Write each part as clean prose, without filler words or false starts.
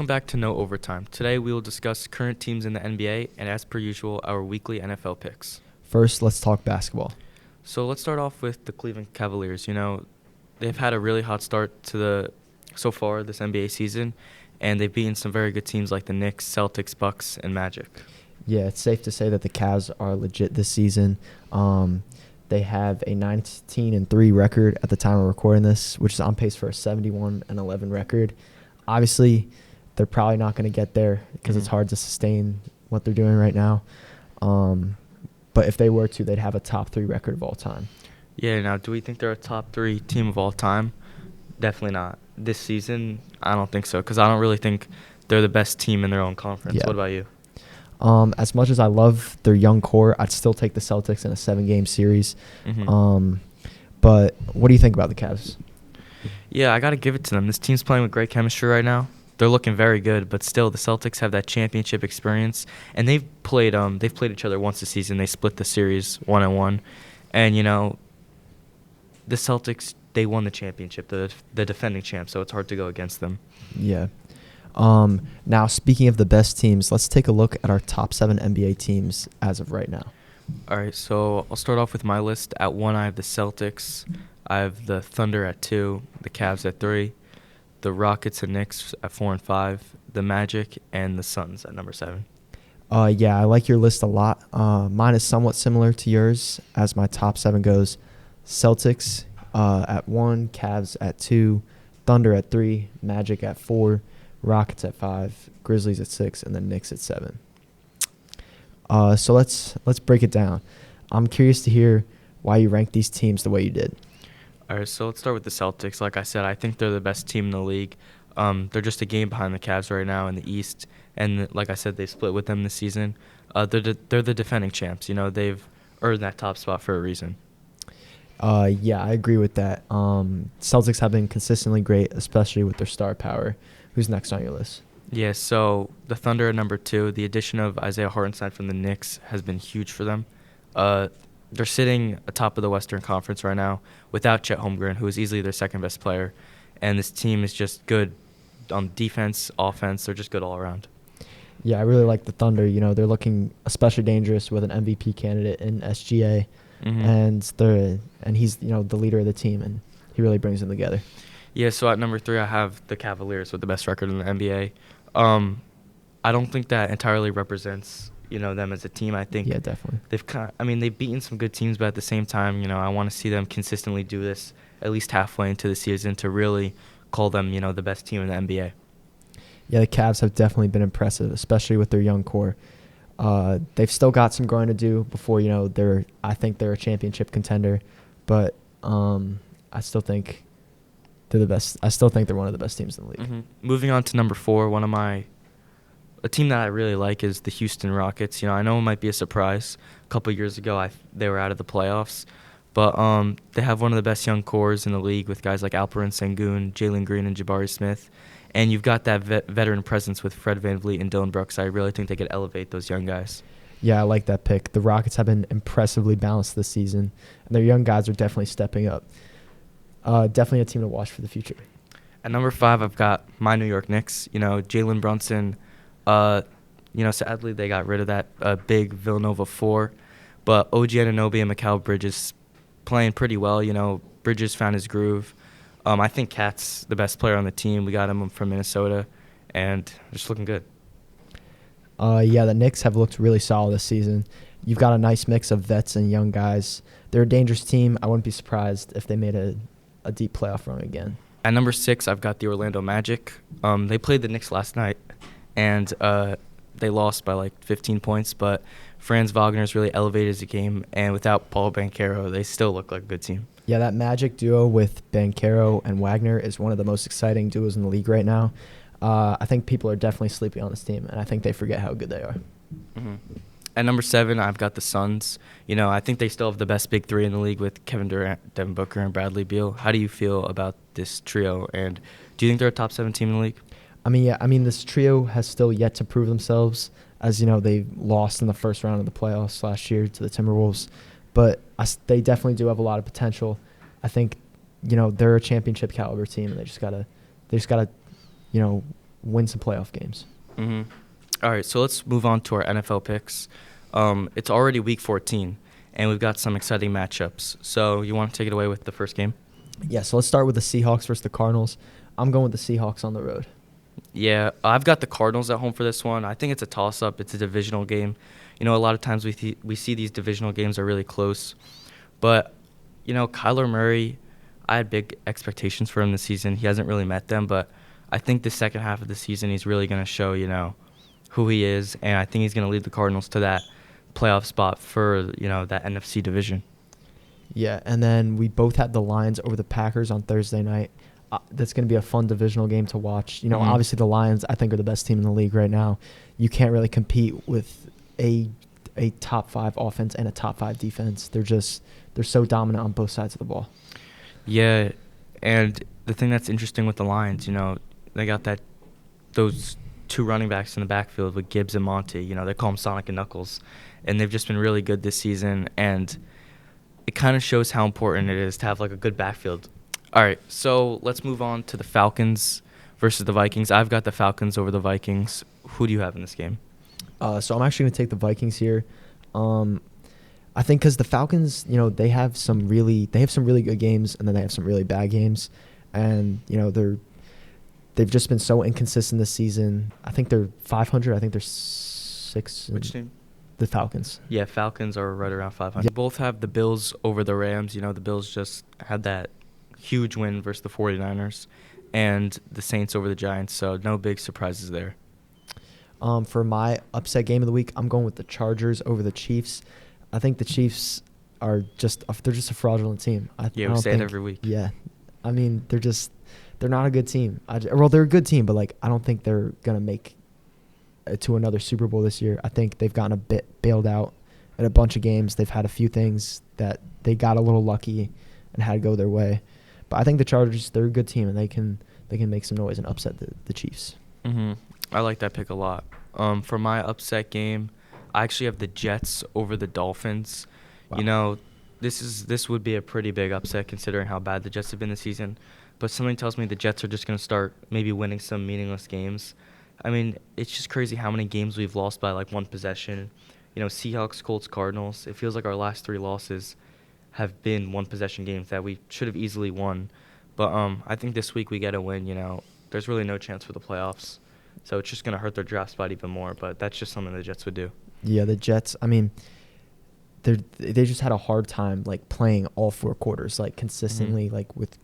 back to No Overtime. Today we will discuss current teams in the NBA and, as per usual, our weekly NFL picks. First, let's talk basketball. So let's start off with the Cleveland Cavaliers. They've had a really hot start so far this NBA season, and they've beaten some very good teams like the Knicks, Celtics, Bucks, and Magic. Yeah, it's safe to say that the Cavs are legit this season. They have a 19-3 record at the time of recording this, which is on pace for a 71-11 record. Obviously, they're probably not going to get there because it's hard to sustain what they're doing right now. But if they were to, they'd have a top 3 record of all time. Yeah, now, do we think they're a top 3 team of all time? Definitely not. This season, I don't think so, because I don't really think they're the best team in their own conference. Yeah. What about you? As much as I love their young core, I'd still take the Celtics in a 7-game series. But what do you think about the Cavs? Yeah, I got to give it to them. This team's playing with great chemistry right now. They're looking very good, but still, the Celtics have that championship experience, and they've played each other once this season. They split the series 1-1, and the Celtics, they won the championship, the defending champ, so it's hard to go against them. Yeah. Now, speaking of the best teams, let's take a look at our top 7 NBA teams as of right now. All right, so I'll start off with my list. At 1, I have the Celtics. I have the Thunder at 2, the Cavs at 3, the Rockets and Knicks at 4 and 5, the Magic, and the Suns at number 7. Yeah, I like your list a lot. Mine is somewhat similar to yours as my top 7 goes. Celtics at 1, Cavs at 2, Thunder at 3, Magic at 4, Rockets at 5, Grizzlies at 6, and the Knicks at 7. So let's break it down. I'm curious to hear why you rank these teams the way you did. All right, so let's start with the Celtics. Like I said, I think they're the best team in the league. They're just a game behind the Cavs right now in the East, and like I said, they split with them this season. They're the defending champs. They've earned that top spot for a reason. Yeah, I agree with that. Celtics have been consistently great, especially with their star power. Who's next on your list? Yeah, so the Thunder at number 2. The addition of Isaiah Hartenstein from the Knicks has been huge for them. They're sitting atop of the Western Conference right now without Chet Holmgren, who is easily their second-best player. And this team is just good on defense, offense. They're just good all around. Yeah, I really like the Thunder. They're looking especially dangerous with an MVP candidate in SGA. And he's the leader of the team, and he really brings them together. Yeah, so at number 3, I have the Cavaliers with the best record in the NBA. I don't think that entirely represents them as a team. I think definitely. They've beaten some good teams, but at the same time, I want to see them consistently do this at least halfway into the season to really call them, the best team in the NBA. Yeah, the Cavs have definitely been impressive, especially with their young core. They've still got some growing to do before, I think they're a championship contender, but I still think they're the best. I still think they're one of the best teams in the league. Moving on to number 4, a team that I really like is the Houston Rockets. I know it might be a surprise. A couple of years ago, they were out of the playoffs, but they have one of the best young cores in the league with guys like Alperen Sengun, Jalen Green, and Jabari Smith. And you've got that veteran presence with Fred VanVleet and Dillon Brooks. I really think they could elevate those young guys. Yeah, I like that pick. The Rockets have been impressively balanced this season, and their young guys are definitely stepping up. Definitely a team to watch for the future. At number 5, I've got my New York Knicks. Jalen Brunson. Sadly they got rid of that big Villanova 4, but OG Anunoby and Mikal Bridges playing pretty well. Bridges found his groove. I think Cat's the best player on the team. We got him from Minnesota, and just looking good. Yeah, the Knicks have looked really solid this season. You've got a nice mix of vets and young guys. They're a dangerous team. I wouldn't be surprised if they made a deep playoff run again. At number 6, I've got the Orlando Magic. They played the Knicks last night, and they lost by like 15 points, but Franz Wagner's really elevated his game, and without Paul Banchero, they still look like a good team. Yeah, that Magic duo with Banchero and Wagner is one of the most exciting duos in the league right now. I think people are definitely sleeping on this team, and I think they forget how good they are. At number 7, I've got the Suns. I think they still have the best big 3 in the league with Kevin Durant, Devin Booker, and Bradley Beal. How do you feel about this trio, and do you think they're a top 7 team in the league? This trio has still yet to prove themselves. As they lost in the first round of the playoffs last year to the Timberwolves, but they definitely do have a lot of potential. I think, they're a championship caliber team, and they just gotta, win some playoff games. Mm-hmm. All right, so let's move on to our NFL picks. It's already Week 14, and we've got some exciting matchups. So you want to take it away with the first game? Yeah, so let's start with the Seahawks versus the Cardinals. I'm going with the Seahawks on the road. Yeah, I've got the Cardinals at home for this one. I think it's a toss-up. It's a divisional game. A lot of times we see these divisional games are really close. But, Kyler Murray, I had big expectations for him this season. He hasn't really met them, but I think the second half of the season he's really going to show, who he is, and I think he's going to lead the Cardinals to that playoff spot for, that NFC division. Yeah, and then we both had the Lions over the Packers on Thursday night. That's going to be a fun divisional game to watch. Obviously the Lions, I think, are the best team in the league right now. You can't really compete with a top 5 offense and a top 5 defense. They're so dominant on both sides of the ball. Yeah, and the thing that's interesting with the Lions, they got those 2 running backs in the backfield with Gibbs and Monty. They call them Sonic and Knuckles, and they've just been really good this season. And it kind of shows how important it is to have like a good backfield. All right, so let's move on to the Falcons versus the Vikings. I've got the Falcons over the Vikings. Who do you have in this game? So I'm actually going to take the Vikings here. I think because the Falcons, they have some really good games, and then they have some really bad games, and they've just been so inconsistent this season. I think they're 500. I think they're 6. Which team? The Falcons. Yeah, Falcons are right around 500. Yeah. Both have the Bills over the Rams. The Bills just had that huge win versus the 49ers, and the Saints over the Giants, so no big surprises there. For my upset game of the week, I'm going with the Chargers over the Chiefs. I think the Chiefs are just a fraudulent team. We say it every week. Yeah. I mean, they're not a good team. They're a good team, but I don't think they're going to make it to another Super Bowl this year. I think they've gotten a bit bailed out in a bunch of games. They've had a few things that they got a little lucky and had to go their way. But I think the Chargers, they're a good team, and they can make some noise and upset the Chiefs. Mm-hmm. I like that pick a lot. For my upset game, I actually have the Jets over the Dolphins. Wow. This would be a pretty big upset considering how bad the Jets have been this season. But something tells me the Jets are just going to start maybe winning some meaningless games. I mean, it's just crazy how many games we've lost by one possession. Seahawks, Colts, Cardinals. It feels like our last 3 losses have been one-possession games that we should have easily won. But I think this week we get a win. There's really no chance for the playoffs. So it's just going to hurt their draft spot even more. But that's just something the Jets would do. Yeah, the Jets, I mean, they just had a hard time playing all 4 quarters consistently with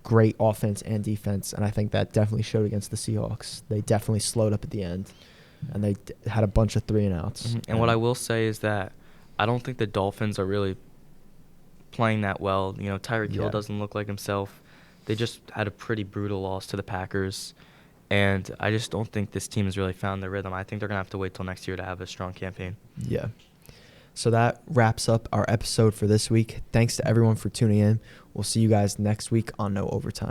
great offense and defense, and I think that definitely showed against the Seahawks. They definitely slowed up at the end, and they had a bunch of 3-and-outs. Mm-hmm. And what I will say is that I don't think the Dolphins are really playing that well. Tyreek Hill doesn't look like himself. They just had a pretty brutal loss to the Packers, and I just don't think this team has really found their rhythm. I think they're going to have to wait till next year to have a strong campaign. Yeah. So that wraps up our episode for this week. Thanks to everyone for tuning in. We'll see you guys next week on No Overtime.